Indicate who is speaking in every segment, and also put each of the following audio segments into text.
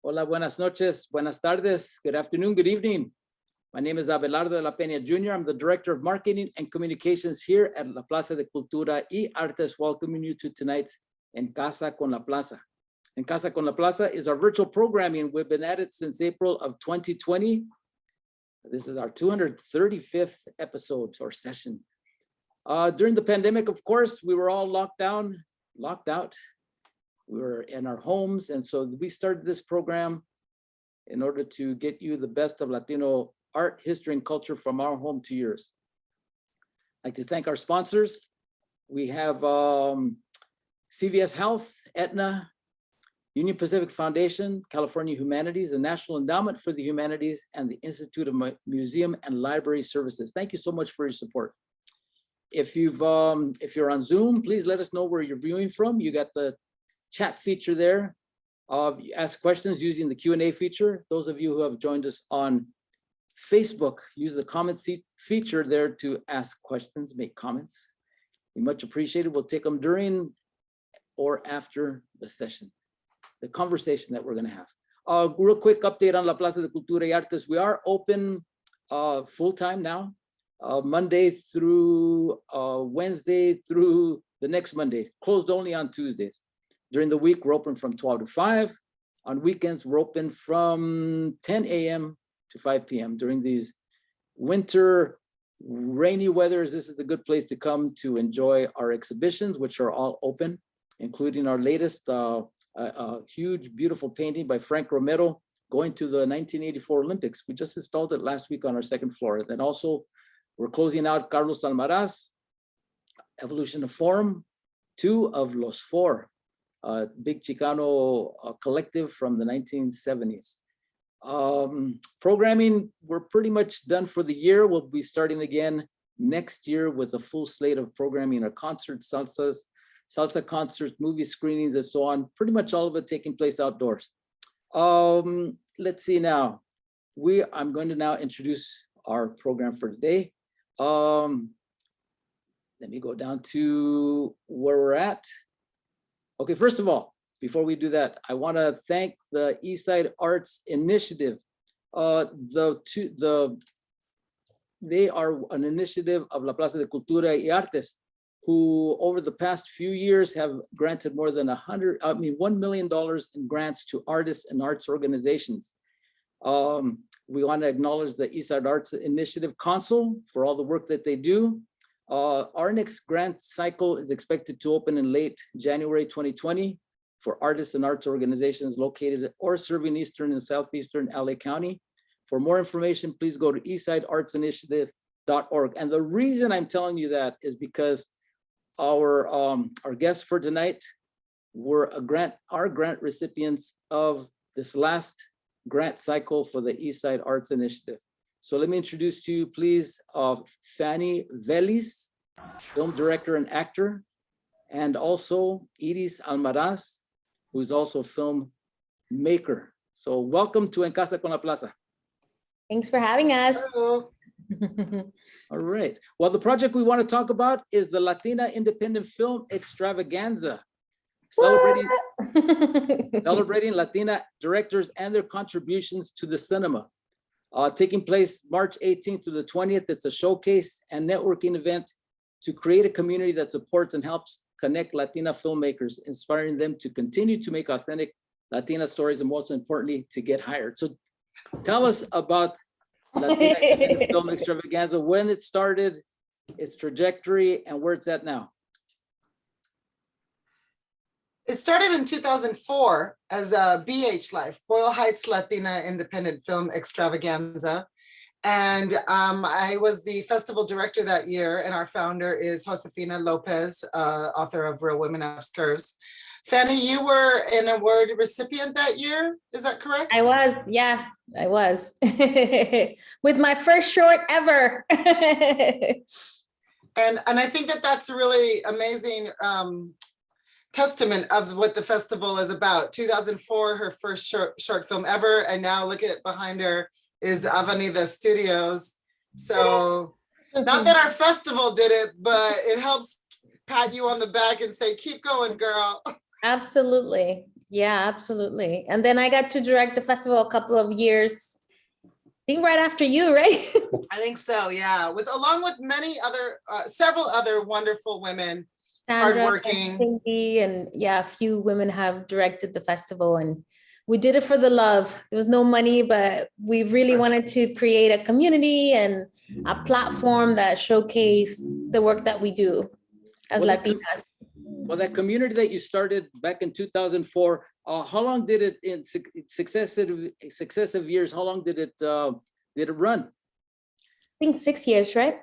Speaker 1: Hola, buenas noches, buenas tardes, good afternoon, good evening. My name is Abelardo de la Peña Jr. I'm the Director of Marketing and Communications here at La Plaza de Cultura y Artes, welcoming you to tonight's En Casa con la Plaza. En Casa con la Plaza is our virtual programming. We've been at it since April of 2020. This is our 235th episode or session. During the pandemic, of course, we were all locked out. We were in our homes. And so we started this program in order to get you the best of Latino art, history, and culture from our home to yours. I'd like to thank our sponsors. We have CVS Health, Aetna, Union Pacific Foundation, California Humanities, the National Endowment for the Humanities, and the Institute of Museum and Library Services. Thank you so much for your support. If you're on Zoom, please let us know where you're viewing from. You got the chat feature there. You ask questions using the Q&A feature. Those of you who have joined us on Facebook, use the comments feature there to ask questions, make comments. We much appreciate it. We'll take them during or after the session, the conversation that we're going to have. Real quick update on La Plaza de Cultura y Artes. We are open full-time now, Monday through Wednesday through the next Monday, closed only on Tuesdays. During the week, we're open from 12 to 5. On weekends, we're open from 10 a.m. to 5 p.m. During these winter rainy weathers, this is a good place to come to enjoy our exhibitions, which are all open, including our latest huge, beautiful painting by Frank Romero going to the 1984 Olympics. We just installed it last week on our second floor. And also, we're closing out Iris Almaraz, Evolution of Form, 2 of Los Four, big Chicano collective from the 1970s. Programming, we're pretty much done for the year. We'll be starting again next year with a full slate of programming, our concerts, salsa concerts, movie screenings, and so on. Pretty much all of it taking place outdoors. Let's see now. I'm going to now introduce our program for today. Let me go down to where we're at. Okay, first of all, before we do that, I want to thank the Eastside Arts Initiative. They are an initiative of La Plaza de Cultura y Artes, who over the past few years have granted more than $1 million in grants to artists and arts organizations. We want to acknowledge the Eastside Arts Initiative Council for all the work that they do. Our next grant cycle is expected to open in late January 2020 for artists and arts organizations located or serving Eastern and Southeastern LA County. For more information, please go to eastsideartsinitiative.org. And the reason I'm telling you that is because our guests for tonight were our grant recipients of this last grant cycle for the Eastside Arts Initiative. So let me introduce to you, please, Fanny Velis, film director and actor, and also Iris Almaraz, who's also a filmmaker. So welcome to En Casa con la Plaza.
Speaker 2: Thanks for having us.
Speaker 1: Hello. All right. Well, the project we want to talk about is the Latina Independent Film Extravaganza, celebrating Latina directors and their contributions to the cinema. Taking place March 18th to the 20th, it's a showcase and networking event to create a community that supports and helps connect Latina filmmakers, inspiring them to continue to make authentic Latina stories and most importantly, to get hired. So tell us about Latina Film Extravaganza, when it started, its trajectory, and where it's at now.
Speaker 3: It started in 2004 as a BH L.I.F E, Boyle Heights Latina Independent Film Extravaganza. And I was the festival director that year, and our founder is Josefina Lopez, author of Real Women Have Curves. Fanny, you were an award recipient that year, is that correct?
Speaker 2: I was, yeah, I was. With my first short ever.
Speaker 3: And I think that that's a really amazing testament of what the festival is about. 2004, her first short film ever, and now look at behind her is Avenida Studios. So not that our festival did it, but it helps pat you on the back and say, keep going, girl.
Speaker 2: Absolutely. Yeah, absolutely. And then I got to direct the festival a couple of years, I think right after you, right?
Speaker 3: I think so, yeah. Along with many other, several other wonderful women,
Speaker 2: Sandra,
Speaker 3: hardworking.
Speaker 2: Cindy, and yeah, a few women have directed the festival, and we did it for the love. There was no money, but we really wanted to create a community and a platform that showcase the work that we do as Latinas.
Speaker 1: Well, that community that you started back in 2004, how long did it, in successive years, how long did it run?
Speaker 2: I think 6 years, right?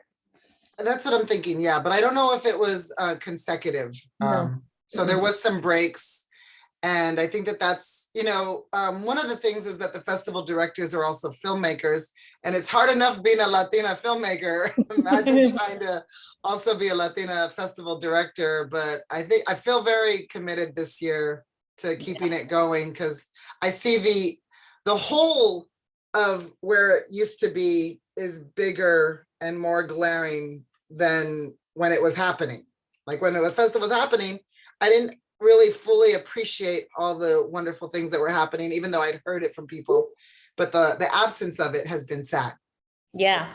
Speaker 3: That's what I'm thinking, yeah, but I don't know if it was consecutive.
Speaker 2: No.
Speaker 3: So there was some breaks. And I think that that's, one of the things is that the festival directors are also filmmakers, and it's hard enough being a Latina filmmaker. Imagine trying to also be a Latina festival director. But I feel very committed this year to keeping it going, because I see the whole of where it used to be is bigger and more glaring than when it was happening. Like when the festival was happening, I didn't really fully appreciate all the wonderful things that were happening, even though I'd heard it from people. But the absence of it has been sad.
Speaker 2: Yeah.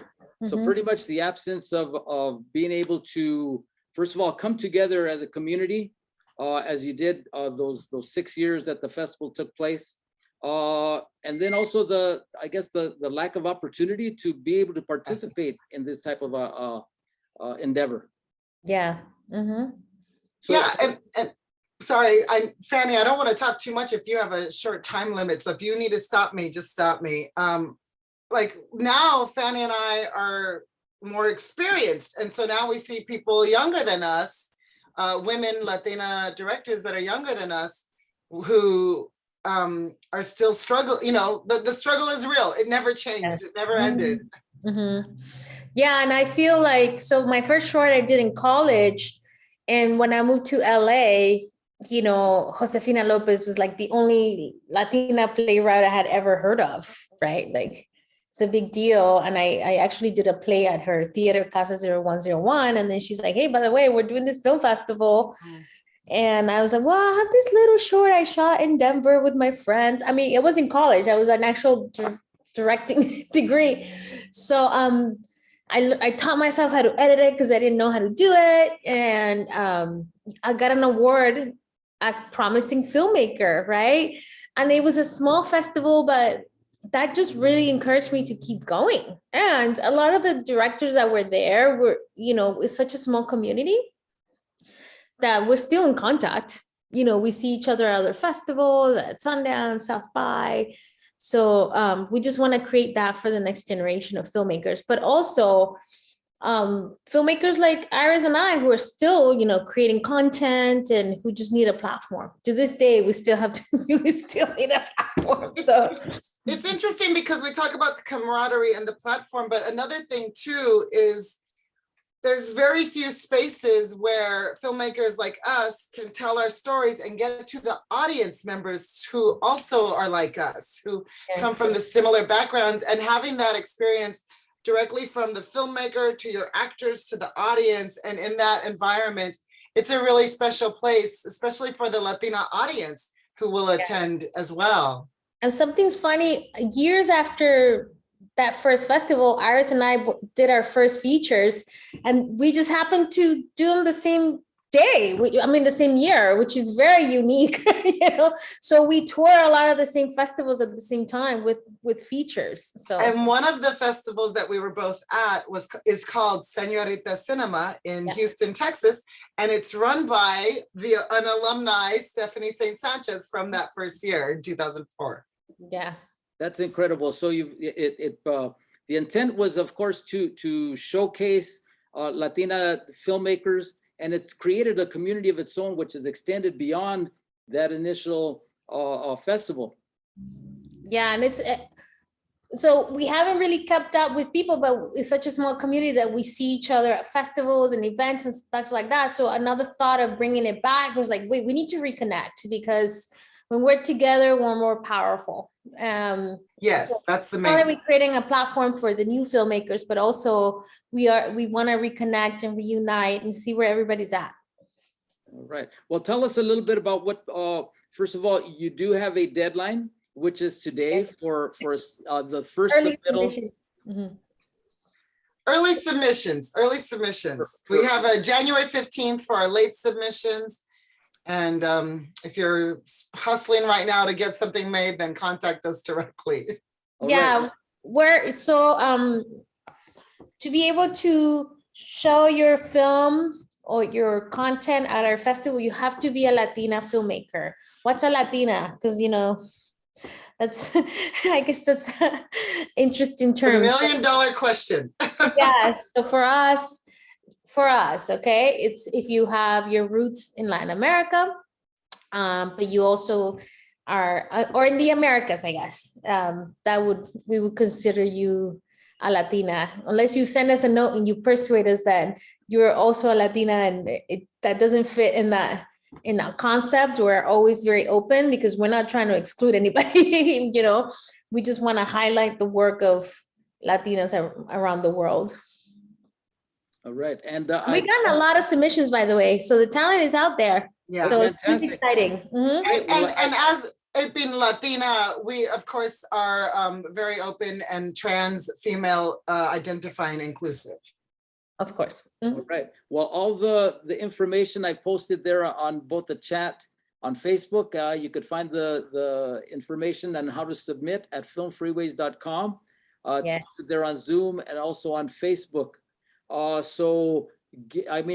Speaker 1: So pretty much the absence of being able to, first of all, come together as a community, as you did those 6 years that the festival took place. And then also the lack of opportunity to be able to participate in this type of endeavor.
Speaker 2: Yeah.
Speaker 3: So, yeah, and sorry, Fanny, I don't want to talk too much if you have a short time limit. So if you need to stop me, just stop me. Like now, Fanny and I are more experienced. And so now we see people younger than us, women, Latina directors that are younger than us, who are still struggling. The struggle is real. It never changed. It never ended.
Speaker 2: Yeah, and I feel like, so my first short I did in college, and when I moved to LA, Josefina Lopez was like the only Latina playwright I had ever heard of, right? Like it's a big deal. And I actually did a play at her theater, Casa 0101. And then she's like, hey, by the way, we're doing this film festival. And I was like, well, I have this little short I shot in Denver with my friends. I mean, it was in college. I was an actual directing degree. So I taught myself how to edit it because I didn't know how to do it. And I got an award as promising filmmaker, right? And it was a small festival, but that just really encouraged me to keep going. And a lot of the directors that were there were, it's such a small community that we're still in contact. We see each other at other festivals, at Sundance, South by. So we just want to create that for the next generation of filmmakers, but also filmmakers like Iris and I, who are still, creating content and who just need a platform. To this day, we still need a platform. So
Speaker 3: it's interesting because we talk about the camaraderie and the platform, but another thing too is there's very few spaces where filmmakers like us can tell our stories and get to the audience members who also are like us, who come from the similar backgrounds, and having that experience directly from the filmmaker to your actors to the audience, and in that environment, it's a really special place, especially for the Latina audience who will attend as well.
Speaker 2: And something's funny, years after that first festival, Iris and I did our first features, and we just happened to do them the same day. The same year, which is very unique, So we tour a lot of the same festivals at the same time with features. So,
Speaker 3: and one of the festivals that we were both at is called Señorita Cinema in Houston, Texas, and it's run by an alumni, Stephanie St. Sanchez, from that first year in 2004.
Speaker 2: Yeah.
Speaker 1: That's incredible. So the intent was, of course, to showcase Latina filmmakers, and it's created a community of its own, which is extended beyond that initial festival.
Speaker 2: Yeah, and so we haven't really kept up with people, but it's such a small community that we see each other at festivals and events and stuff like that. So another thought of bringing it back was like, wait, we need to reconnect, because when we're together, we're more powerful.
Speaker 3: Yes, so that's the main.
Speaker 2: Not only creating a platform for the new filmmakers, but also we want to reconnect and reunite and see where everybody's at.
Speaker 1: All right. Well, tell us a little bit about what, first of all, you do have a deadline, which is today for the first
Speaker 2: Early
Speaker 1: submittal.
Speaker 2: submission. Mhm.
Speaker 3: Early submissions, early submissions. We have a January 15th for our late submissions. And if you're hustling right now to get something made, then contact us directly.
Speaker 1: All
Speaker 2: Yeah,
Speaker 1: right.
Speaker 2: to be able to show your film or your content at our festival, you have to be a Latina filmmaker. What's a Latina? Because that's I guess that's an interesting
Speaker 3: The
Speaker 2: term.
Speaker 3: $1 million question.
Speaker 2: Yeah, so for us, okay, it's if you have your roots in Latin America, but you also are, or in the Americas, I guess, we would consider you a Latina, unless you send us a note and you persuade us that you're also a Latina, and that doesn't fit in that concept. We're always very open because we're not trying to exclude anybody. We just want to highlight the work of Latinas around the world.
Speaker 1: All right. And
Speaker 2: We got a lot of submissions, by the way, so the talent is out there.
Speaker 3: Yeah.
Speaker 2: So it's
Speaker 1: Fantastic.
Speaker 2: exciting. Mhm.
Speaker 3: And as it being Latina, we of course are very open and trans, female identifying, inclusive.
Speaker 2: Of course. Mhm.
Speaker 1: all right. Well, all the information I posted there on both the chat on Facebook, you could find the information on how to submit at filmfreeways.com. It's
Speaker 2: Yeah.
Speaker 1: posted there on Zoom and also on Facebook.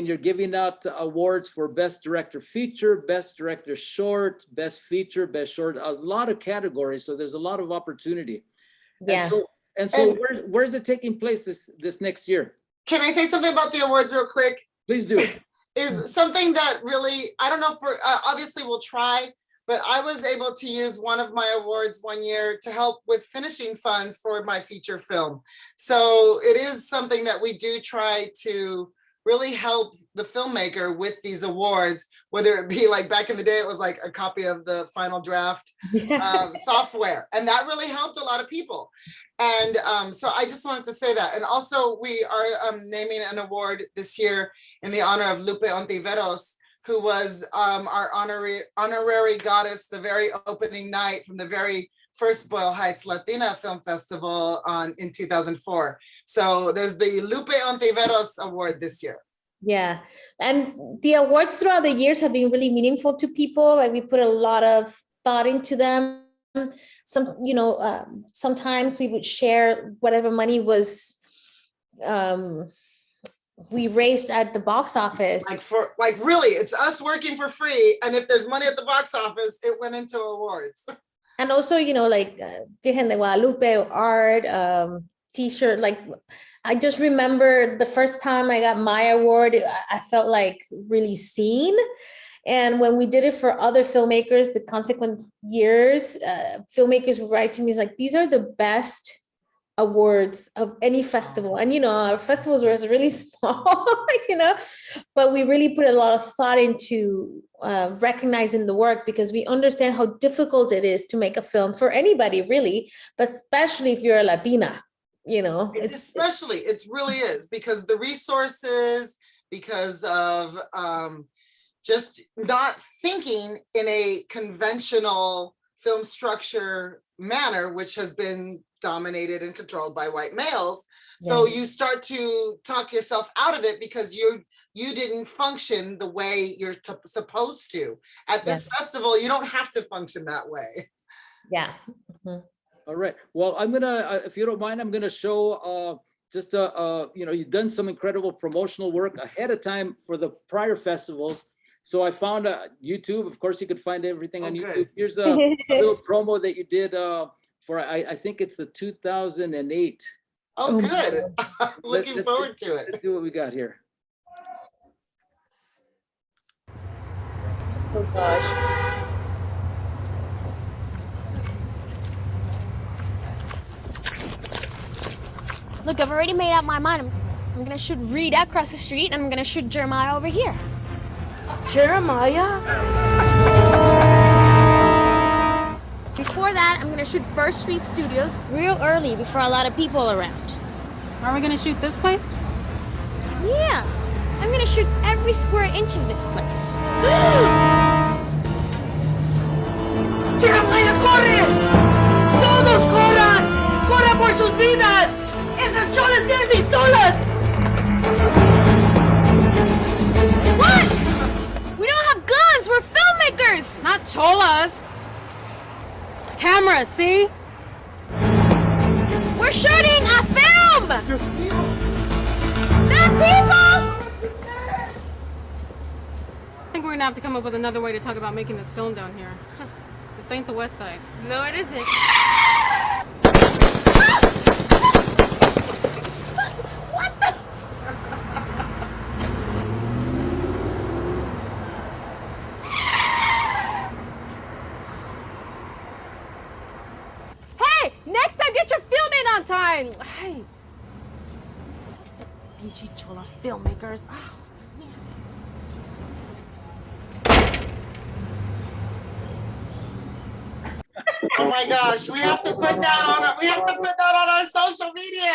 Speaker 1: You're giving out awards for Best Director Feature, Best Director Short, Best Feature, Best Short, a lot of categories. So there's a lot of opportunity.
Speaker 2: Yeah.
Speaker 1: And so where's it taking place this next year?
Speaker 3: Can I say something about the awards real quick?
Speaker 1: Please do.
Speaker 3: Is something that really, I don't know for, obviously we'll try, but I was able to use one of my awards one year to help with finishing funds for my feature film. So it is something that we do try to really help the filmmaker with these awards, whether it be like back in the day, it was like a copy of the final draft software. And that really helped a lot of people. And so I just wanted to say that. And also we are naming an award this year in the honor of Lupe Anteveros, who was our honorary goddess the very opening night from the very first Boyle Heights Latina Film Festival in 2004. So there's the Lupe Anteveros Award this year.
Speaker 2: Yeah. And the awards throughout the years have been really meaningful to people. Like we put a lot of thought into them. Sometimes we would share whatever money was we raised at the box office.
Speaker 3: Like really, it's us working for free. And if there's money at the box office, it went into awards.
Speaker 2: And also, like Virgen de Guadalupe art, t-shirt. Like I just remember the first time I got my award, I felt like really seen. And when we did it for other filmmakers, the consequent years, filmmakers would write to me, like, these are the best awards of any festival. And, our festivals were really small, but we really put a lot of thought into recognizing the work, because we understand how difficult it is to make a film for anybody, really, but especially if you're a Latina,
Speaker 3: it really is, because the resources, because of just not thinking in a conventional film structure manner, which has been dominated and controlled by white males. Yeah. So you start to talk yourself out of it because you didn't function the way you're supposed to. At this festival, you don't have to function that way.
Speaker 2: Yeah. Mm-hmm.
Speaker 1: All right. Well, I'm gonna, if you don't mind, I'm gonna show you've done some incredible promotional work ahead of time for the prior festivals. So I found YouTube. Of course, you could find everything on YouTube. Here's a little promo that you did for, I think it's the 2008.
Speaker 3: Oh, good. Looking forward to it.
Speaker 1: Let's see what we got here.
Speaker 2: Oh, gosh.
Speaker 4: Look, I've already made up my mind. I'm gonna shoot Rita across the street, and I'm gonna shoot Jeremiah over here.
Speaker 5: Jeremiah?
Speaker 4: Before that, I'm gonna shoot First Street Studios real early before a lot of people are around.
Speaker 6: Are we gonna shoot this place?
Speaker 4: Yeah. I'm gonna shoot every square inch of this place.
Speaker 5: ¡Jeremiah, corre! ¡Todos corran! ¡Corran por sus vidas! ¡Esas cholas tienen pistolas!
Speaker 4: What? We don't have guns. We're filmmakers.
Speaker 6: Not cholas. Camera, see?
Speaker 4: We're shooting a film. Not people.
Speaker 6: I think we're gonna have to come up with another way to talk about making this film down here. This ain't the West Side.
Speaker 4: No, it isn't. What the? Hey, next time get your film in on time. Hey.
Speaker 5: Pinche chola filmmakers. Ah.
Speaker 3: Oh my gosh, we have to put that on our social media.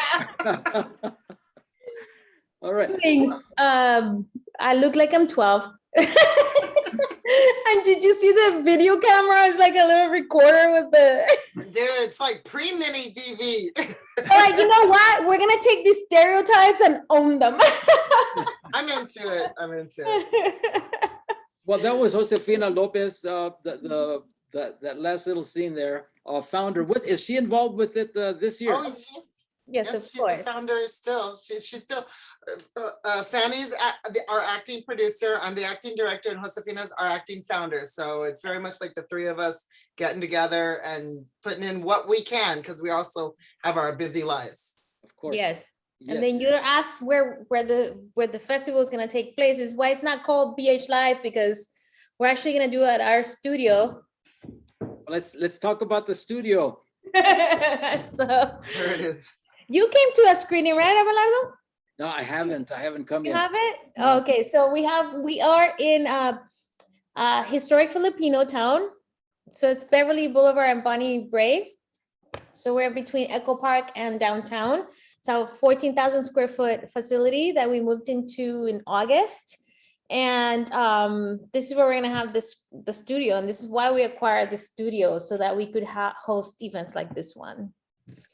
Speaker 1: All right.
Speaker 2: Thanks. I look like I'm 12. And did you see the video camera? It's like a little recorder with the.
Speaker 3: Dude, it's like pre-mini DV.
Speaker 2: Like, you know what? We're gonna take these stereotypes and own them.
Speaker 3: I'm into it.
Speaker 1: Well, that was Josefina Lopez, that last little scene there, founder. What is she involved with it this year?
Speaker 3: Oh, yes.
Speaker 2: Yes,
Speaker 3: Yes,
Speaker 2: of
Speaker 3: she's
Speaker 2: course.
Speaker 3: the founder still. She's still, Fanny's our acting producer, I'm the acting director, and Josefina's our acting founder. So it's very much like the three of us getting together and putting in what we can, because we also have our busy lives.
Speaker 1: Of course.
Speaker 2: Yes.
Speaker 1: Yes.
Speaker 2: And then you're asked where the festival is gonna take place. Is why it's not called BH Live, because we're actually gonna do it at our studio.
Speaker 1: Let's talk about the studio.
Speaker 2: So
Speaker 3: There it is.
Speaker 2: you came to a screening, right, Abelardo?
Speaker 1: No, I haven't come
Speaker 2: You
Speaker 1: yet.
Speaker 2: haven't?
Speaker 1: No.
Speaker 2: Okay, so we are in a historic Filipino town. So it's Beverly Boulevard and Bonnie Bray. So we're between Echo Park and downtown. It's a 14,000 square foot facility that we moved into in August. And this is where we're gonna have the studio. And this is why we acquired the studio, so that we could host events like this one.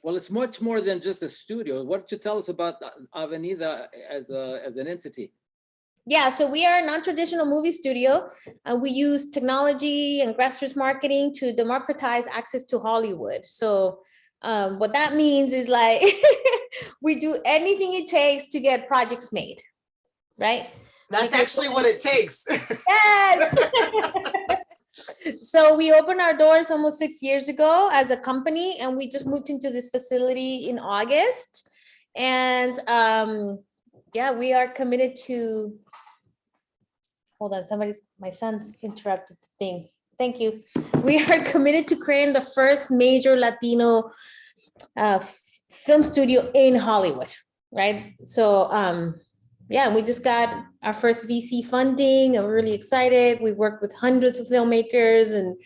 Speaker 1: Well, it's much more than just a studio. What did you tell us about Avenida as an entity?
Speaker 2: Yeah, so we are a non-traditional movie studio. We use technology and grassroots marketing to democratize access to Hollywood. So what that means is like, we do anything it takes to get projects made, right?
Speaker 3: That's actually what it takes.
Speaker 2: Yes. So we opened our doors almost 6 years ago as a company, and we just moved into this facility in August. And yeah, we are committed to, hold on, my son's interrupted the thing. Thank you. We are committed to creating the first major Latino film studio in Hollywood, right? So yeah, we just got our first VC funding. I'm really excited. We work with hundreds of filmmakers and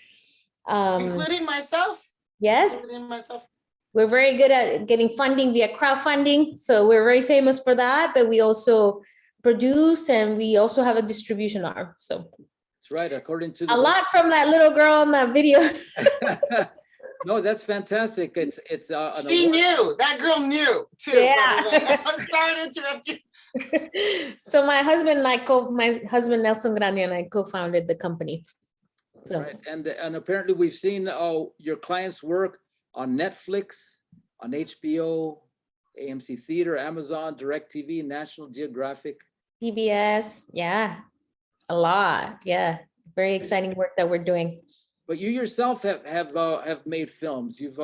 Speaker 3: Including myself.
Speaker 2: yes,
Speaker 3: Including myself.
Speaker 2: we're very good at getting funding via crowdfunding. So we're very famous for that, but we also produce and we also have a distribution arm. So
Speaker 1: That's right, according to
Speaker 2: a lot from that little girl in that video.
Speaker 1: No, that's fantastic. It's an
Speaker 3: She
Speaker 1: award.
Speaker 3: knew, that girl knew too.
Speaker 2: Yeah.
Speaker 3: I'm sorry to interrupt you.
Speaker 2: So my husband Nelson Grande and I co-founded the company. So
Speaker 1: Right, and apparently we've seen your clients' work on Netflix, on HBO, AMC Theater, Amazon, DirecTV, National Geographic.
Speaker 2: PBS, yeah, a lot. Yeah, very exciting work that we're doing.
Speaker 1: But you yourself have made films. You've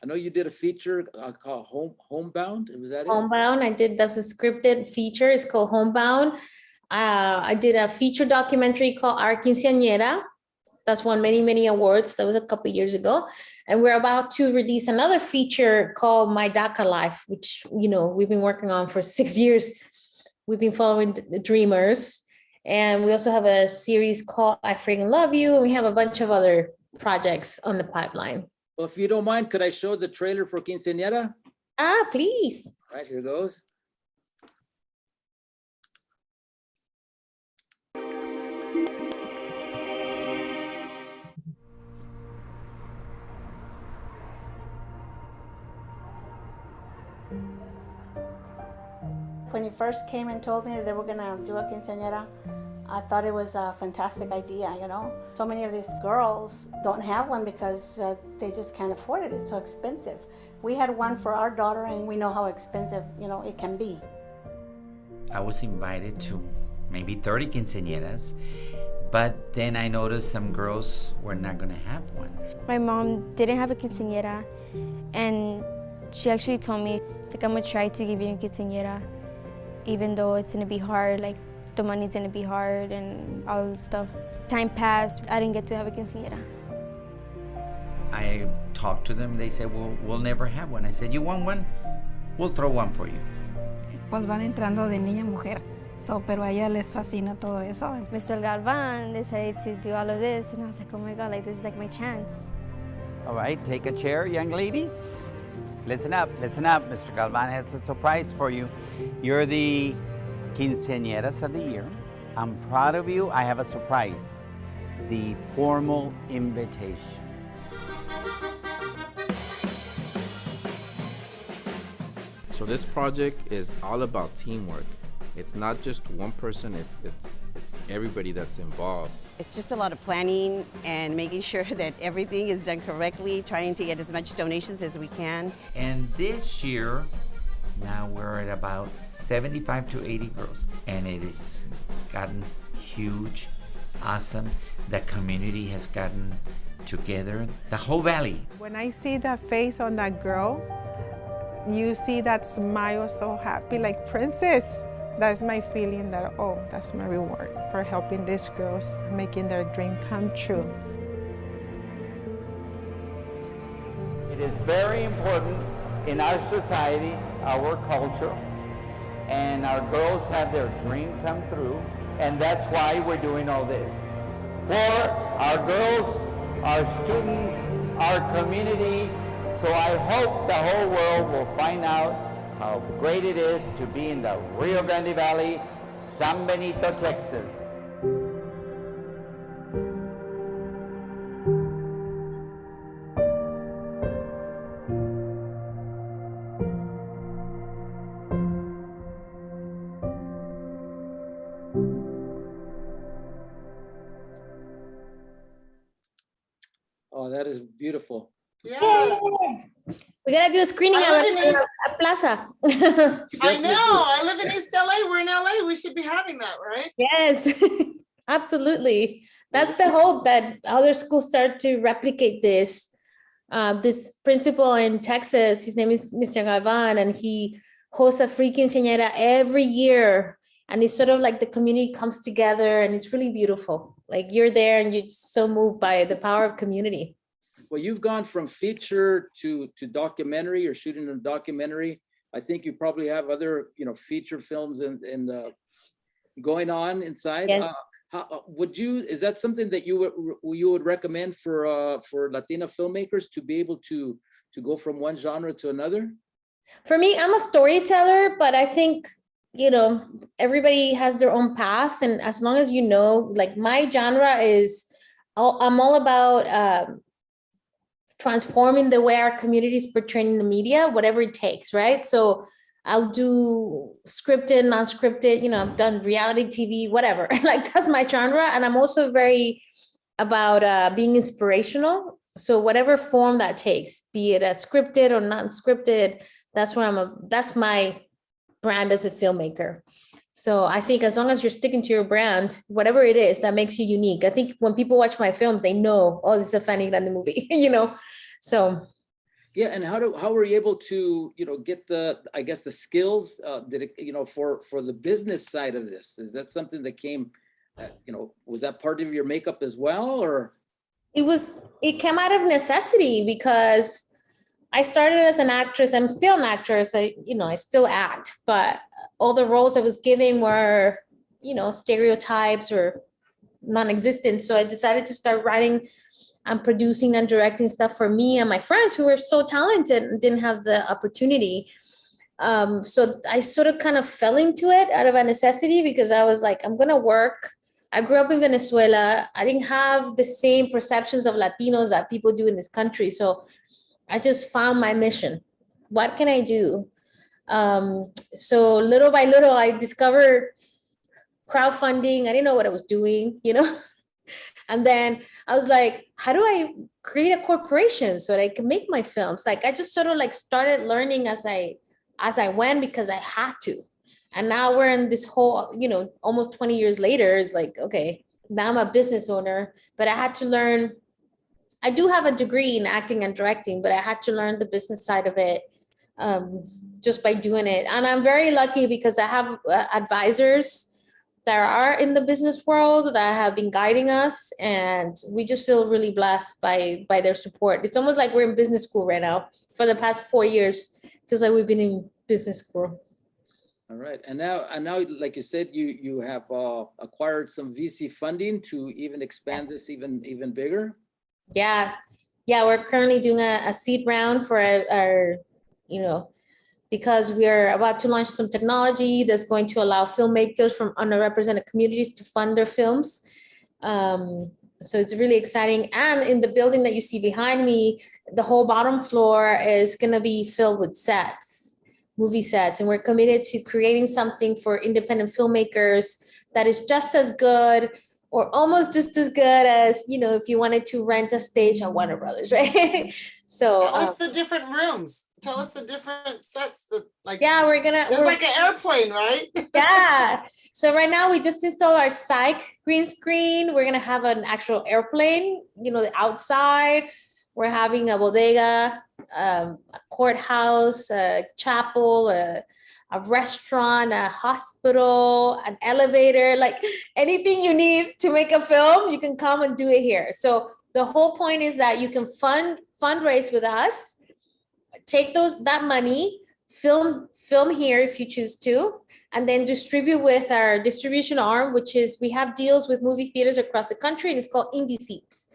Speaker 1: I know you did a feature called Homebound. Was that it?
Speaker 2: Homebound, I did, that's a scripted feature. It's called Homebound. I did a feature documentary called Our Quinceañera. That's won many, many awards. That was a couple of years ago. And we're about to release another feature called My DACA Life, which, you know, we've been working on for 6 years. We've been following the Dreamers. And we also have a series called I Freaking Love You. And we have a bunch of other projects on the pipeline.
Speaker 1: Well, if you don't mind, could I show the trailer for Quinceañera?
Speaker 2: Ah, please.
Speaker 1: Right, here goes.
Speaker 7: When you first came and told me that they were gonna do a quinceañera, I thought it was a fantastic idea, you know. So many of these girls don't have one because they just can't afford it. It's so expensive. We had one for our daughter and we know how expensive, you know, it can be.
Speaker 8: I was invited to maybe 30 quinceañeras, but then I noticed some girls were not gonna have one.
Speaker 4: My mom didn't have a quinceañera, and she actually told me, she's like, I'm gonna try to give you a quinceañera, even though it's gonna be hard, like the money's gonna be hard and all this stuff. Time passed, I didn't get to have a quinceañera.
Speaker 8: I talked to them, they said, well, we'll never have one. I said, you want one? We'll throw one for you.
Speaker 9: Pues van entrando de niña a mujer, pero a ella les fascina todo eso.
Speaker 4: Mr. Galvan decided to do all of this, and I was like, oh my God, like this is like my chance.
Speaker 8: All right, take a chair, young ladies. Listen up, Mr. Galvan has a surprise for you. You're the quinceañeras of the year. I'm proud of you, I have a surprise. The formal invitation.
Speaker 10: So this project is all about teamwork. It's not just one person, it's everybody that's involved.
Speaker 11: It's just a lot of planning and making sure that everything is done correctly, trying to get as much donations as we can.
Speaker 8: And this year, now we're at about 75 to 80 girls, and it has gotten huge, awesome. The community has gotten together, the whole valley.
Speaker 12: When I see that face on that girl, you see that smile, so happy, like princess. That's my feeling that, oh, that's my reward for helping these girls, making their dream come true.
Speaker 8: It is very important in our society, our culture, and our girls have their dream come through, and that's why we're doing all this. For our girls, our students, our community, so I hope the whole world will find out how great it is to be in the Rio Grande Valley, San Benito, Texas.
Speaker 1: Oh, that is beautiful.
Speaker 3: Yeah,
Speaker 2: We gotta do a screening
Speaker 3: I live in East-
Speaker 2: at Plaza.
Speaker 3: I know. I live in East LA. We're in LA. We should be having that, right?
Speaker 2: Yes, absolutely. That's the hope, that other schools start to replicate this. This principal in Texas, his name is Mr. Galvan, and he hosts a free quinceañera every year. And it's sort of like the community comes together, and it's really beautiful. Like you're there and you're so moved by the power of community.
Speaker 1: Well, you've gone from feature to documentary. You're shooting a documentary. I think you probably have other, feature films and going on inside.
Speaker 2: Yes.
Speaker 1: Is that something that you would recommend for Latina filmmakers to be able to go from one genre to another?
Speaker 2: For me, I'm a storyteller, but I think, everybody has their own path. And as long as like my genre is, I'm all about transforming the way our community is portraying the media, whatever it takes, right? So I'll do scripted, non-scripted, I've done reality TV, whatever. Like that's my genre. And I'm also very about being inspirational. So whatever form that takes, be it a scripted or non-scripted, that's my brand as a filmmaker. So I think as long as you're sticking to your brand, whatever it is that makes you unique. I think when people watch my films, they know, oh, this is a Fanny Grande movie, so.
Speaker 1: Yeah, and how were you able to, get the skills, for the business side of this? Is that something that came, was that part of your makeup as well, or?
Speaker 2: It came out of necessity because I started as an actress. I'm still an actress. I still act, but all the roles I was giving were, stereotypes or non-existent. So I decided to start writing and producing and directing stuff for me and my friends who were so talented and didn't have the opportunity. So I sort of kind of fell into it out of a necessity because I was like, I'm going to work. I grew up in Venezuela. I didn't have the same perceptions of Latinos that people do in this country. So I just found my mission. What can I do So little by little, I discovered crowdfunding. I didn't know what I was doing, you know? And then I was like, how do I create a corporation so that I can make my films? Like, I just sort of like started learning as I went because I had to. And now we're in this whole, you know, almost 20 years later, it's like, okay, now I'm a business owner, but I had to learn. I do have a degree in acting and directing, but I had to learn the business side of it just by doing it. And I'm very lucky because I have advisors that are in the business world that have been guiding us, and we just feel really blessed by their support. It's almost like we're in business school right now. For the past 4 years, feels like we've been in business school.
Speaker 1: All right, and now, like you said, you have acquired some VC funding to even expand this even bigger.
Speaker 2: Yeah, we're currently doing a seed round for our, you know, because we're about to launch some technology that's going to allow filmmakers from underrepresented communities to fund their films. So it's really exciting. And in the building that you see behind me, the whole bottom floor is going to be filled with sets, movie sets. And we're committed to creating something for independent filmmakers that is just as good or almost just as good as, you know, if you wanted to rent a stage at Warner Brothers, right? So
Speaker 3: tell us the different rooms. Tell us the different sets that, like,
Speaker 2: yeah, we're
Speaker 3: like an airplane, right?
Speaker 2: Yeah. So right now we just installed our psych green screen. We're gonna have an actual airplane, you know, the outside. We're having a bodega, a courthouse, a chapel, a restaurant, a hospital, an elevator, like anything you need to make a film, you can come and do it here. So the whole point is that you can fundraise with us, take that money, film here if you choose to, and then distribute with our distribution arm, which is we have deals with movie theaters across the country, and it's called Indie Seats.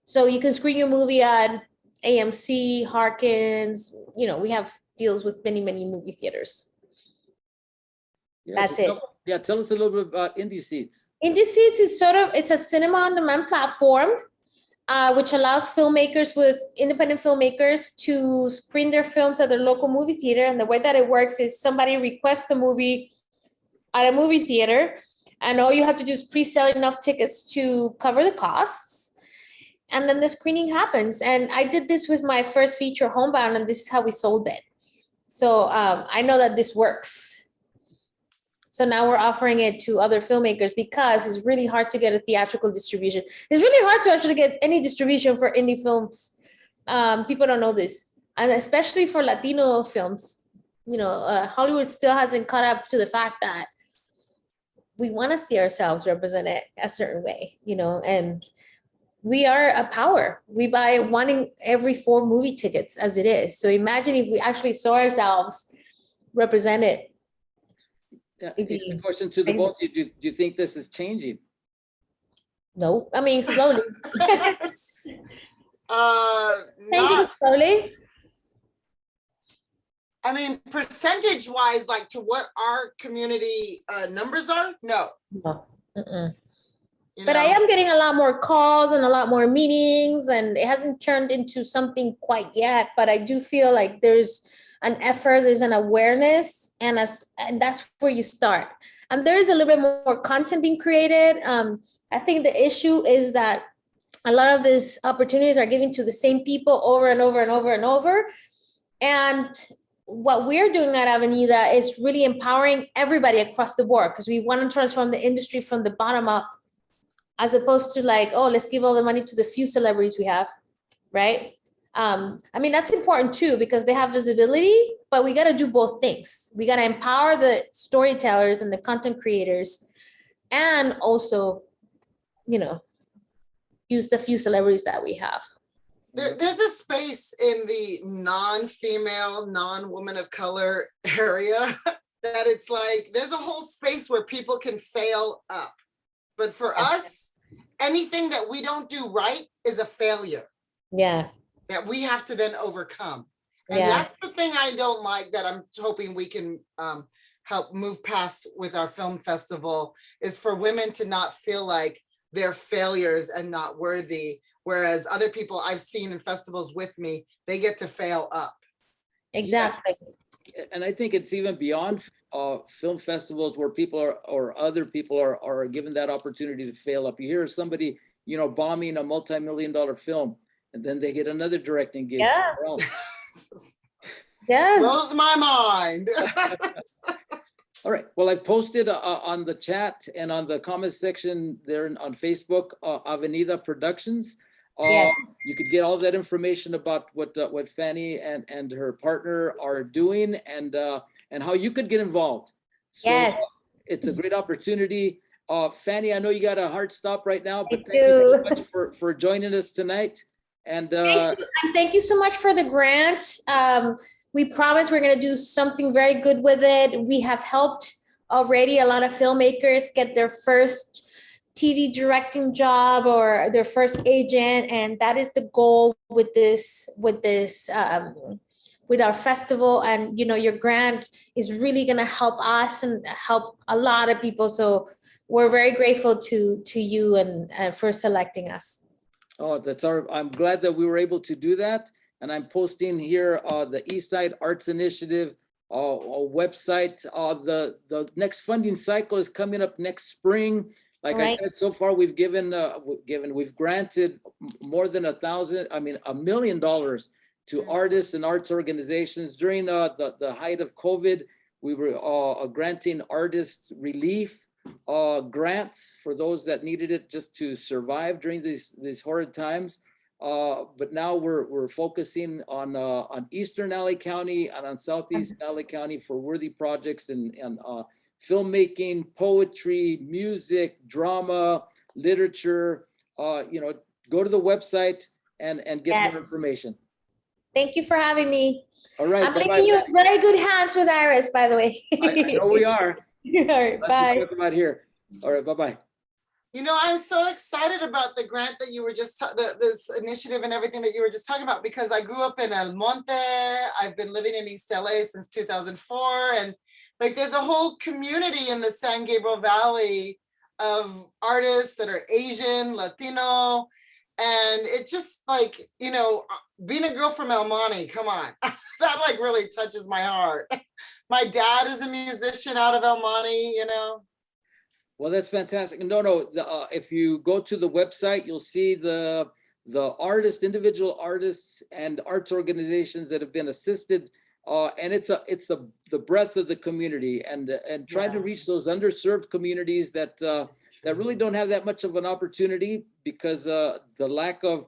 Speaker 2: So you can screen your movie at AMC, Harkins, you know, we have deals with many movie theaters.
Speaker 1: Yeah,
Speaker 2: That's it.
Speaker 1: Tell us a little bit about Indie Seats.
Speaker 2: Indie Seats is it's a cinema on demand platform, which allows filmmakers independent filmmakers to screen their films at their local movie theater. And the way that it works is somebody requests the movie at a movie theater, and all you have to do is pre-sell enough tickets to cover the costs. And then the screening happens. And I did this with my first feature, Homebound, and this is how we sold it. So I know that this works. So now we're offering it to other filmmakers because it's really hard to get a theatrical distribution. It's really hard to actually get any distribution for indie films. People don't know this. And especially for Latino films, you know, Hollywood still hasn't caught up to the fact that we want to see ourselves represented a certain way, you know, and we are a power. We buy 1 in every 4 movie tickets as it is. So imagine if we actually saw ourselves represented.
Speaker 1: Yeah, a question to the both of you. Do you think this is changing?
Speaker 2: No, I mean, slowly. Changing slowly.
Speaker 3: I mean, percentage wise, like to what our community numbers are, no.
Speaker 2: No. But I am getting a lot more calls and a lot more meetings, and it hasn't turned into something quite yet, but I do feel like there's an effort, there's an awareness, and that's where you start. And there is a little bit more content being created. I think the issue is that a lot of these opportunities are given to the same people over and over and over and over. And what we're doing at Avenida is really empowering everybody across the board, because we want to transform the industry from the bottom up, as opposed to like, oh, let's give all the money to the few celebrities we have, right? I mean, that's important too, because they have visibility, but we got to do both things. We got to empower the storytellers and the content creators, and also, you know, use the few celebrities that we have.
Speaker 3: There's a space in the non-female, non-woman of color area that it's like, there's a whole space where people can fail up. But for us, anything that we don't do right is a failure.
Speaker 2: Yeah.
Speaker 3: That we have to then overcome. And that's the thing I don't like, that I'm hoping we can help move past with our film festival, is for women to not feel like they're failures and not worthy. Whereas other people I've seen in festivals with me, they get to fail up.
Speaker 2: Exactly.
Speaker 1: and I think it's even beyond film festivals where people are, or other people are given that opportunity to fail up. You hear somebody, you know, bombing a multi-million-dollar film, and then they get another directing gig somewhere else.
Speaker 2: Yeah.
Speaker 3: Blows my mind.
Speaker 1: All right. Well, I've posted on the chat and on the comment section there on Facebook, Avenida Productions.
Speaker 2: Yes.
Speaker 1: You could get all that information about what Fanny and her partner are doing, and how you could get involved. So
Speaker 2: Yes.
Speaker 1: it's a great opportunity. Fanny, I know you got a hard stop right now, but thank
Speaker 2: do.
Speaker 1: you very much for joining us tonight. And
Speaker 2: thank you so much for the grant. We promise we're going to do something very good with it. We have helped already a lot of filmmakers get their first TV directing job or their first agent, and that is the goal with this with our festival. And you know, your grant is really going to help us and help a lot of people. So we're very grateful to you and for selecting us.
Speaker 1: Oh, I'm glad that we were able to do that. And I'm posting here the Eastside Arts Initiative website. The next funding cycle is coming up next spring. Like I said, so far we've granted more than $1 million to artists and arts organizations. During the height of COVID, we were granting artists relief grants for those that needed it just to survive during these horrid times. But now we're focusing on Eastern LA County and on Southeast LA County for worthy projects and filmmaking, poetry, music, drama, literature. You know, go to the website and get more information.
Speaker 2: Thank you for having me.
Speaker 1: All right.
Speaker 2: I'm leaving you in very good hands with Iris, by the way.
Speaker 1: I know we are.
Speaker 2: All right, bye.
Speaker 1: Talk about here. All right, bye-bye.
Speaker 3: You know, I'm so excited about the grant that you were just, this initiative and everything that you were just talking about, because I grew up in El Monte. I've been living in East LA since 2004. And like, there's a whole community in the San Gabriel Valley of artists that are Asian, Latino. And it's just like, you know, being a girl from El Monte, come on, that like really touches my heart. My dad is a musician out of El Monte, you know.
Speaker 1: Well, that's fantastic. No, if you go to the website, you'll see the artists, individual artists and arts organizations that have been assisted. And it's the breadth of the community and trying to reach those underserved communities that really don't have that much of an opportunity because the lack of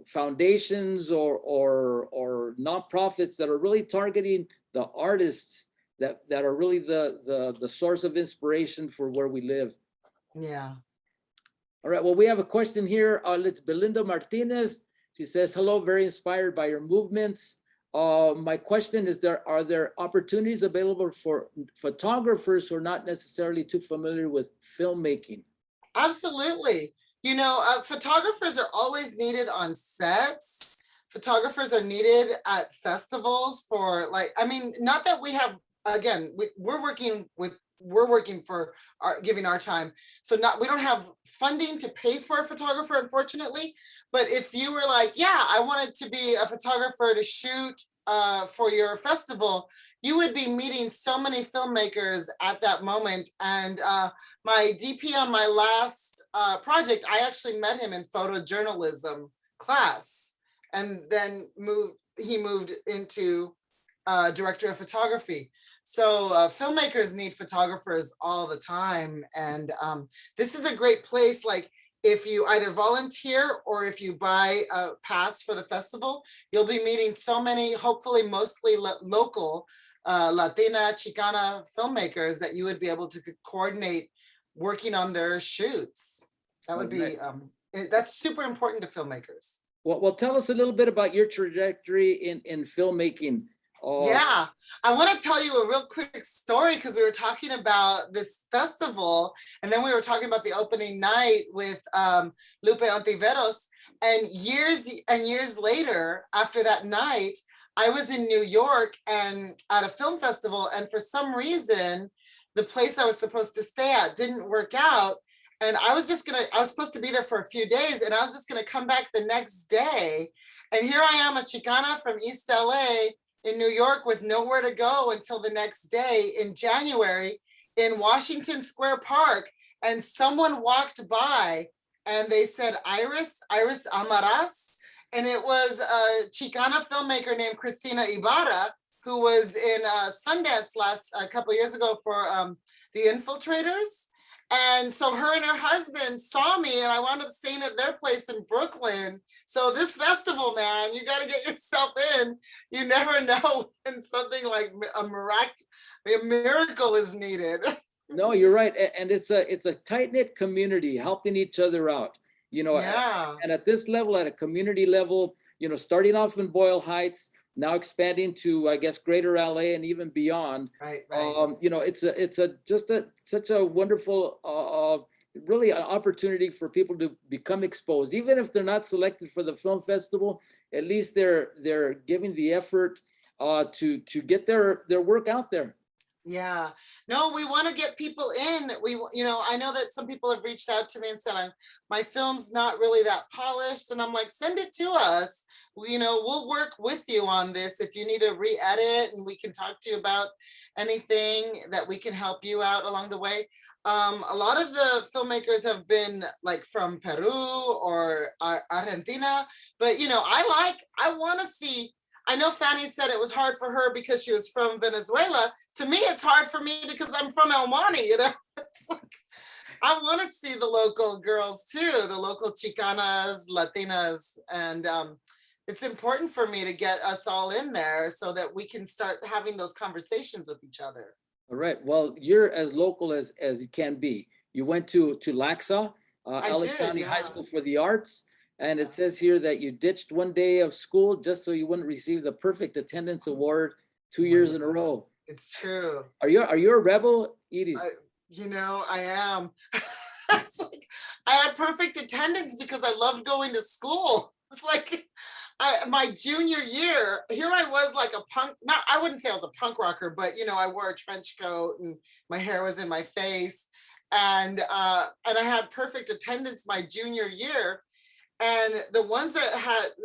Speaker 1: foundations or nonprofits that are really targeting the artists that are really the source of inspiration for where we live.
Speaker 3: Yeah.
Speaker 1: All right, well, we have a question here. It's Belinda Martinez. She says, hello, very inspired by your movements. My question is, are there opportunities available for photographers who are not necessarily too familiar with filmmaking?
Speaker 3: Absolutely. You know, photographers are always needed on sets. Photographers are needed at festivals for not that we have, again, we're working for giving our time. So we don't have funding to pay for a photographer, unfortunately. But if you were like, yeah, I wanted to be a photographer to shoot for your festival, you would be meeting so many filmmakers at that moment. And my DP on my last project, I actually met him in photojournalism class, and then he moved into director of photography. So filmmakers need photographers all the time. And this is a great place. Like, if you either volunteer or if you buy a pass for the festival, you'll be meeting so many, hopefully mostly local Latina, Chicana filmmakers that you would be able to coordinate working on their shoots. That would be, that's super important to filmmakers.
Speaker 1: Well, tell us a little bit about your trajectory in filmmaking.
Speaker 3: Yeah, I want to tell you a real quick story because we were talking about this festival and then we were talking about the opening night with Lupe Anteveros, and years later after that night, I was in New York and at a film festival, and for some reason, the place I was supposed to stay at didn't work out. And I was supposed to be there for a few days and I was just gonna come back the next day. And here I am, a Chicana from East LA, in New York with nowhere to go until the next day in January in Washington Square Park. And someone walked by and they said, Iris Almaraz. And it was a Chicana filmmaker named Cristina Ibarra, who was in Sundance a couple of years ago for The Infiltrators. And so her and her husband saw me, and I wound up staying at their place in Brooklyn. So this festival, man, you got to get yourself in. You never know when something like a miracle is needed.
Speaker 1: No, you're right. And it's a tight-knit community helping each other out.
Speaker 3: Yeah.
Speaker 1: And at this level, at a community level, starting off in Boyle Heights, now expanding to, I guess, greater LA and even beyond.
Speaker 3: Right.
Speaker 1: It's such a wonderful, really an opportunity for people to become exposed. Even if they're not selected for the film festival, at least they're giving the effort to get their work out there.
Speaker 3: Yeah, no, we want to get people in. I know that some people have reached out to me and said, my film's not really that polished. And I'm like, send it to us. We'll work with you on this. If you need to re-edit, and we can talk to you about anything that we can help you out along the way. A lot of the filmmakers have been like from Peru or Argentina, but I want to see. I know Fanny said it was hard for her because she was from Venezuela. To me, it's hard for me because I'm from El Monte, It's like, I want to see the local girls too, the local Chicanas, Latinas. And it's important for me to get us all in there so that we can start having those conversations with each other.
Speaker 1: All right. Well, you're as local as it can be. You went to LACSA, LA County High School for the Arts. And it says here that you ditched one day of school just so you wouldn't receive the perfect attendance award 2 years in a row.
Speaker 3: It's true.
Speaker 1: Are you a rebel, Iris?
Speaker 3: I am. It's like I had perfect attendance because I loved going to school. It's like my junior year, here I was like a punk, I wouldn't say I was a punk rocker, but I wore a trench coat and my hair was in my face. And I had perfect attendance my junior year. And the ones that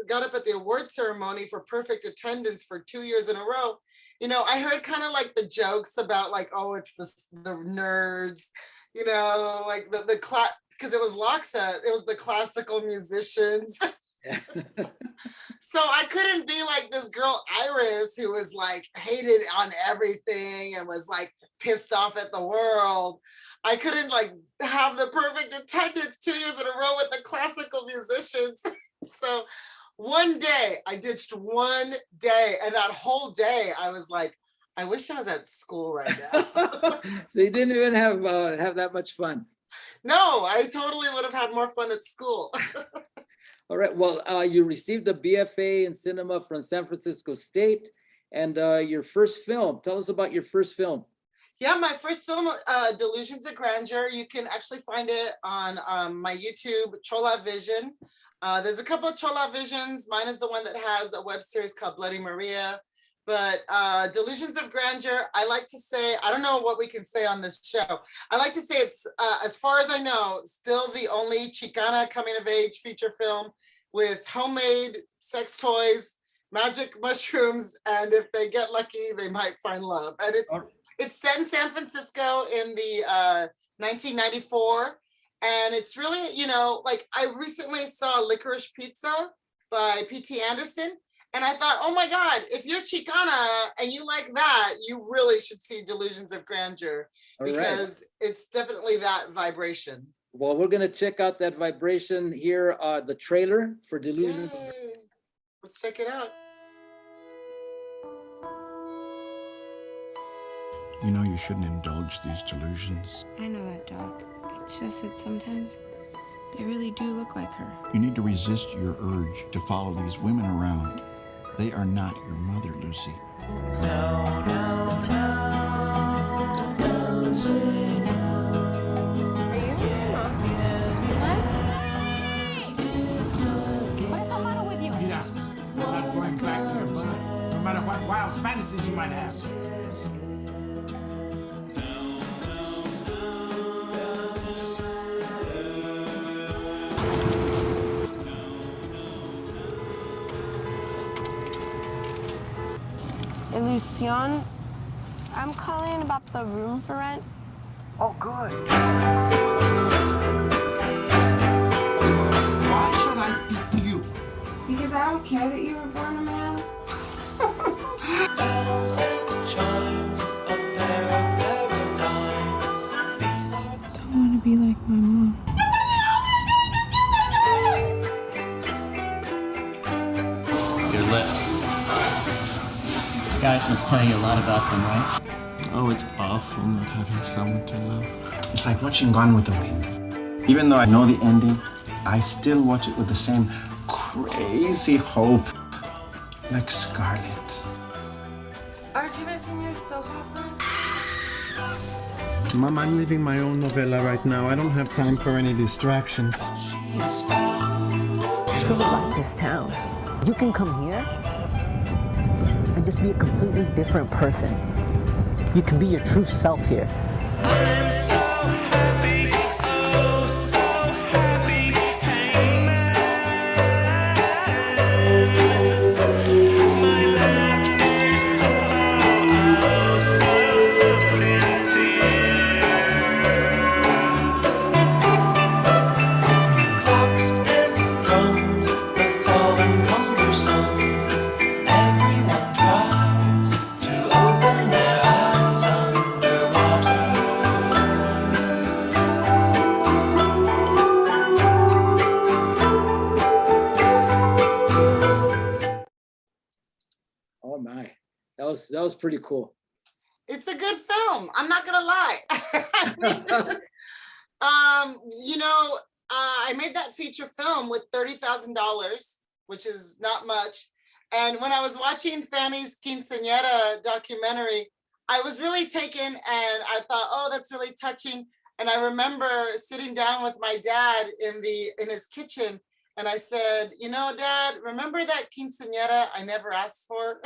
Speaker 3: got up at the award ceremony for perfect attendance for 2 years in a row, I heard kind of like the jokes about like, oh, it's the nerds, like the class, because it was LACSA, it was the classical musicians. So I couldn't be like this girl Iris who was like hated on everything and was like pissed off at the world. I couldn't like have the perfect attendance 2 years in a row with the classical musicians. So one day I ditched one day, and that whole day I was like, I wish I was at school right now.
Speaker 1: So you didn't even have that much fun.
Speaker 3: No, I totally would have had more fun at school.
Speaker 1: All right. Well, you received a BFA in cinema from San Francisco State, and your first film. Tell us about your first film.
Speaker 3: Yeah, my first film, Delusions of Grandeur. You can actually find it on my YouTube, Chola Vision. There's a couple of Chola Visions. Mine is the one that has a web series called Bloody Maria. But Delusions of Grandeur, I like to say, I don't know what we can say on this show. I like to say it's, as far as I know, still the only Chicana coming of age feature film with homemade sex toys, magic mushrooms, and if they get lucky, they might find love. And it's set in San Francisco in the 1994. And it's really, like I recently saw Licorice Pizza by P.T. Anderson. And I thought, oh my God, if you're Chicana and you like that, you really should see Delusions of Grandeur because it's definitely that vibration.
Speaker 1: Well, we're going to check out that vibration here, the trailer for Delusions.
Speaker 3: Yay. Let's check it out.
Speaker 13: You know you shouldn't indulge these delusions.
Speaker 14: I know that, Doc. It's just that sometimes they really do look like her.
Speaker 13: You need to resist your urge to follow these women around. They are not your mother, Lucy.
Speaker 5: No, no, no, don't say no.
Speaker 15: Are you okay, Mom? What? What is the matter with you?
Speaker 16: Mira, I'm not going back there, but no matter what wild fantasies you might have.
Speaker 14: Ilusion. I'm calling about the room for rent.
Speaker 5: Oh, good.
Speaker 13: Why should I pick you?
Speaker 14: Because I don't care that you were born a man. I don't want to be like my mom.
Speaker 17: Your lips. Guys must tell you a lot about them, right?
Speaker 13: Oh, it's awful not having someone to love. It's like watching Gone with the Wind. Even though I know the ending, I still watch it with the same crazy hope. Like Scarlett.
Speaker 14: Aren't you missing your soap opera?
Speaker 13: Mom, I'm living my own novella right now. I don't have time for any distractions.
Speaker 5: Just really like this town. You can come here and just be a completely different person. You can be your true self here.
Speaker 18: I'm so happy, oh so happy, hey man. My laughter's oh so sincere. Clocks and drums are falling cumbersome. Everyone tries to open their eyes underwater.
Speaker 1: Oh my, that was pretty cool.
Speaker 3: It's a good film. I'm not gonna lie. I made that feature film with $30,000, which is not much. And when I was watching Fanny's quinceañera documentary, I was really taken, and I thought, oh, that's really touching. And I remember sitting down with my dad in his kitchen, and I said, you know, Dad, remember that quinceañera I never asked for?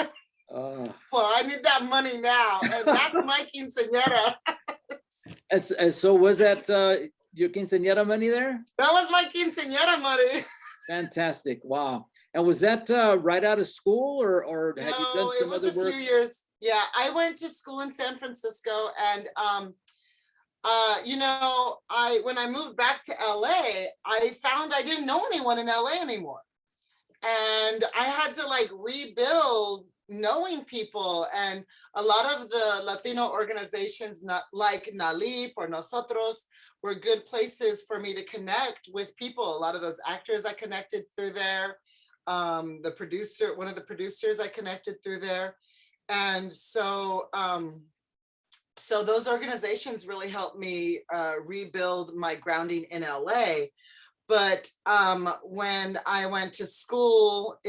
Speaker 3: Well, I need that money now, and that's my quinceañera.
Speaker 1: And so was that your quinceañera money there?
Speaker 3: That was my quinceañera money.
Speaker 1: Fantastic. Wow. And was that right out of school, or had you done some other work?
Speaker 3: It was a few years. Yeah, I went to school in San Francisco, and when I moved back to LA, I found I didn't know anyone in LA anymore. And I had to like rebuild knowing people, and a lot of the Latino organizations like L.I.F.E or Nosotros were good places for me to connect with people. A lot of those actors I connected through there. One of the producers I connected through there. And so those organizations really helped me rebuild my grounding in LA. But when I went to school,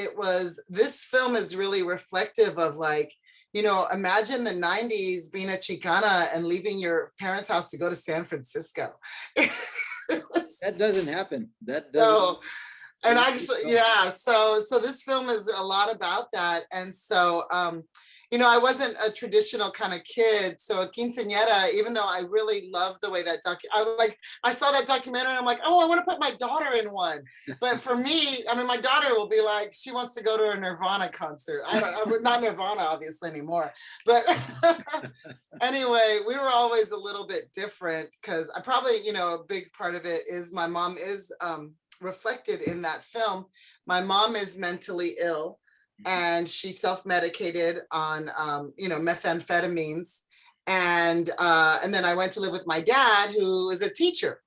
Speaker 3: this film is really reflective of, like, you know, imagine the 90s being a Chicana and leaving your parents' house to go to San Francisco.
Speaker 1: That doesn't happen. That doesn't.
Speaker 3: No. And actually, yeah, so this film is a lot about that. And so, I wasn't a traditional kind of kid. So a quinceañera, even though I really loved the way that I saw that documentary and I'm like, oh, I want to put my daughter in one. But for me, I mean, my daughter will be like, she wants to go to a Nirvana concert. Not Nirvana, obviously, anymore. But anyway, we were always a little bit different because I probably, a big part of it is my mom is reflected in that film. My mom is mentally ill, and she self-medicated on methamphetamines, and then I went to live with my dad, who is a teacher.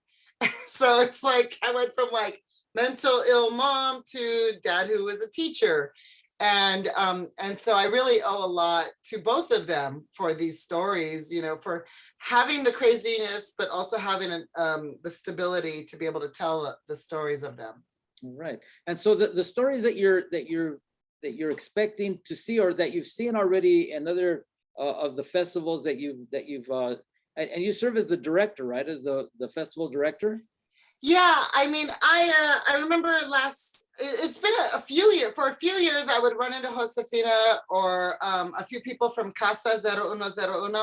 Speaker 3: So it's like I went from like mental ill mom to dad who was a teacher, and so I really owe a lot to both of them for these stories, for having the craziness, but also having the stability to be able to tell the stories of them.
Speaker 1: Right. And so the stories that you're expecting to see, or that you've seen already in other of the festivals that you've and you serve as the director, right? As the festival director?
Speaker 3: Yeah, I mean, I remember last it's been a few years. For a few years, I would run into Josefina or a few people from Casa 0101,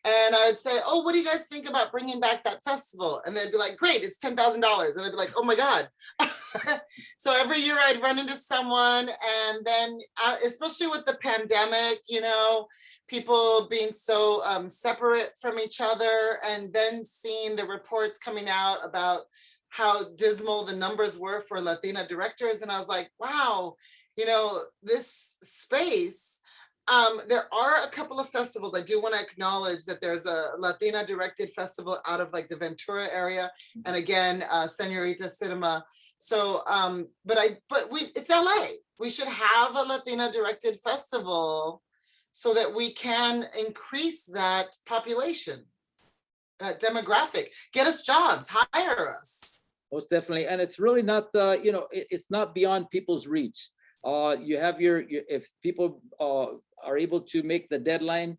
Speaker 3: and I would say, "Oh, what do you guys think about bringing back that festival?" And they'd be like, "Great, it's $10,000." And I'd be like, "Oh my God." So every year I'd run into someone, and then especially with the pandemic, you know, people being so separate from each other, and then seeing the reports coming out about how dismal the numbers were for Latina directors. And I was like, wow, you know, this space, there are a couple of festivals. I do want to acknowledge that there's a Latina directed festival out of like the Ventura area. And again, Senorita Cinema. So, it's LA. We should have a Latina directed festival so that we can increase that population, that demographic, get us jobs, hire us.
Speaker 1: Most definitely. And it's really not, you know, it's not beyond people's reach. You have if people are able to make the deadline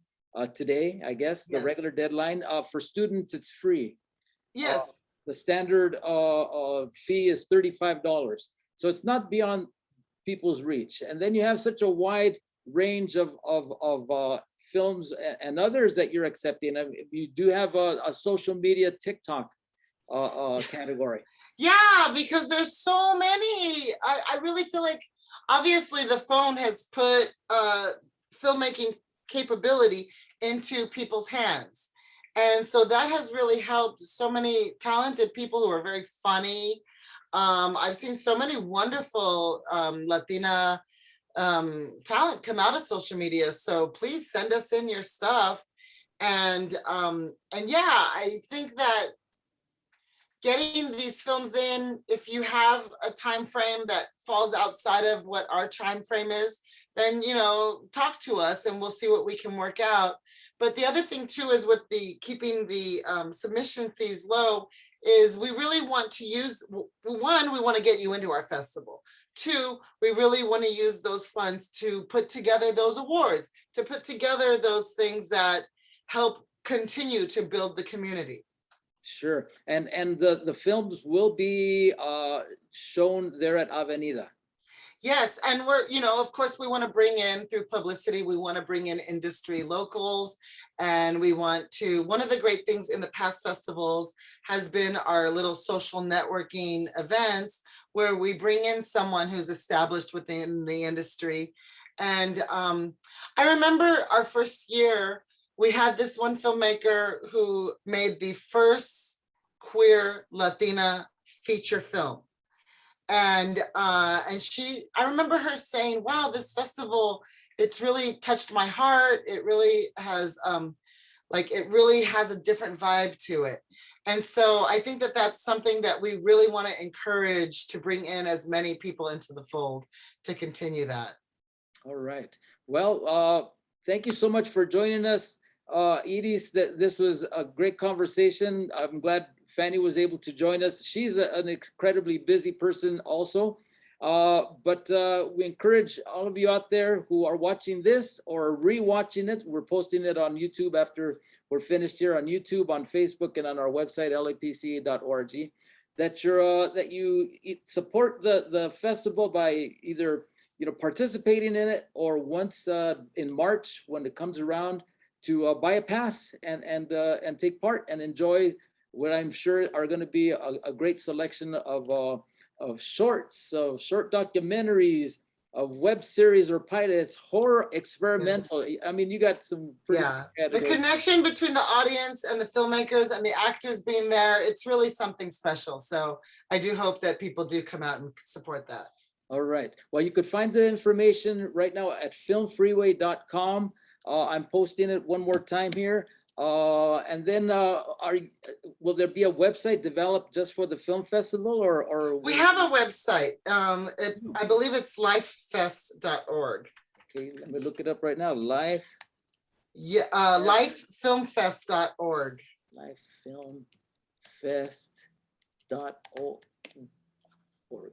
Speaker 1: today, I guess, the regular deadline, for students, it's free.
Speaker 3: Yes.
Speaker 1: The standard fee is $35. So it's not beyond people's reach. And then you have such a wide range of films and others that you're accepting. I mean, you do have a social media TikTok category.
Speaker 3: Yeah, because there's so many. I really feel like obviously the phone has put filmmaking capability into people's hands. And so that has really helped so many talented people who are very funny. I've seen so many wonderful Latina talent come out of social media. So please send us in your stuff. And yeah, I think that getting these films in, if you have a time frame that falls outside of what our time frame is, then, you know, talk to us and we'll see what we can work out. But the other thing too is with the keeping the submission fees low is we really want to use, one, we want to get you into our festival. Two, we really want to use those funds to put together those awards, to put together those things that help continue to build the community.
Speaker 1: Sure. And the films will be shown there at Avenida.
Speaker 3: Yes, and we're, you know, of course, we want to bring in through publicity, we want to bring in industry locals, and we want to, one of the great things in the past festivals has been our little social networking events where we bring in someone who's established within the industry. And I remember our first year, we had this one filmmaker who made the first queer Latina feature film. And she, I remember her saying, wow, this festival, it's really touched my heart. It really has, it really has a different vibe to it. And so I think that that's something that we really want to encourage, to bring in as many people into the fold to continue that.
Speaker 1: All right. Well, thank you so much for joining us. Iris, this was a great conversation. I'm glad Fanny was able to join us. She's an incredibly busy person also, but we encourage all of you out there who are watching this or re-watching it. We're posting it on YouTube after we're finished here on YouTube, on Facebook, and on our website, lapca.org, that you support the festival by either participating in it, or once in March when it comes around, to buy a pass and take part and enjoy what I'm sure are going to be a great selection of shorts, of short documentaries, of web series or pilots, horror, experimental. I mean, you got some pretty
Speaker 3: the connection between the audience and the filmmakers and the actors being there, it's really something special. So I do hope that people do come out and support that.
Speaker 1: All right. Well, you could find the information right now at filmfreeway.com. I'm posting it one more time here. And then will there be a website developed just for the film festival, or
Speaker 3: we have a website. I believe it's lifefest.org.
Speaker 1: Okay, let me look it up right now.
Speaker 3: Lifefilmfest.org.
Speaker 1: Lifefilmfest.org.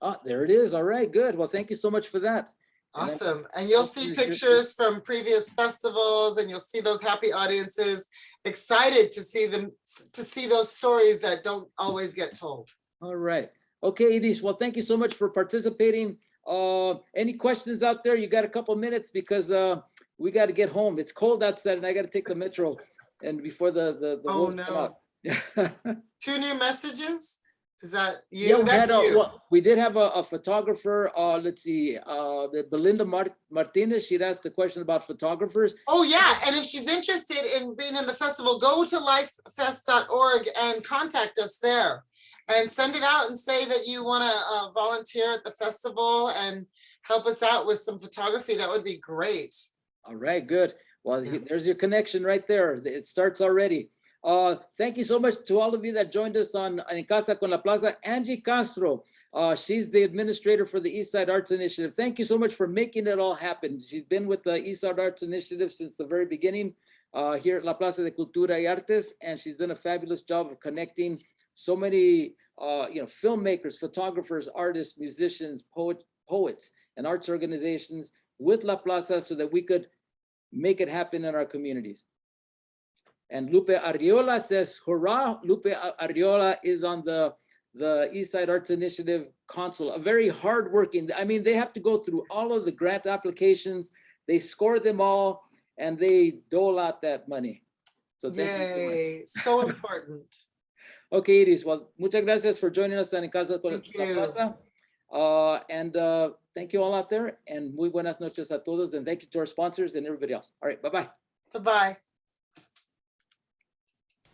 Speaker 1: Ah, there it is. All right, good. Well, thank you so much for that.
Speaker 3: Awesome. And you'll see pictures from previous festivals, and you'll see those happy audiences excited to see them, to see those stories that don't always get told.
Speaker 1: All right. Okay, Iris, well, thank you so much for participating. Any questions out there? You got a couple minutes because we got to get home. It's cold outside and I got to take the metro and before the
Speaker 3: Oh,
Speaker 1: wolves come out.
Speaker 3: 2 new messages? Is that you?
Speaker 1: Yeah,
Speaker 3: That's you.
Speaker 1: well, we did have a photographer. Let's see, the Belinda Martinez. She'd asked the question about photographers.
Speaker 3: Oh yeah, and if she's interested in being in the festival, go to lifefest.org and contact us there, and send it out and say that you want to volunteer at the festival and help us out with some photography. That would be great.
Speaker 1: All right, good. Well, there's your connection right there. It starts already. Thank you so much to all of you that joined us on En Casa con la Plaza. Angie Castro, she's the administrator for the East Side Arts Initiative. Thank you so much for making it all happen. She's been with the East Side Arts Initiative since the very beginning here at La Plaza de Cultura y Artes, and she's done a fabulous job of connecting so many filmmakers, photographers, artists, musicians, poets, and arts organizations with La Plaza so that we could make it happen in our communities. And Lupe Arriola says, hurrah, Lupe Arriola is on the East Side Arts Initiative Council, a very hardworking, I mean, they have to go through all of the grant applications, they score them all, and they dole out that money. So thank
Speaker 3: Yay, so important.
Speaker 1: Okay, Iris, well, muchas gracias for joining us on En Casa con la Plaza. And thank you all out there, and muy buenas noches a todos, and thank you to our sponsors and everybody else. All right, bye-bye.
Speaker 3: Bye-bye.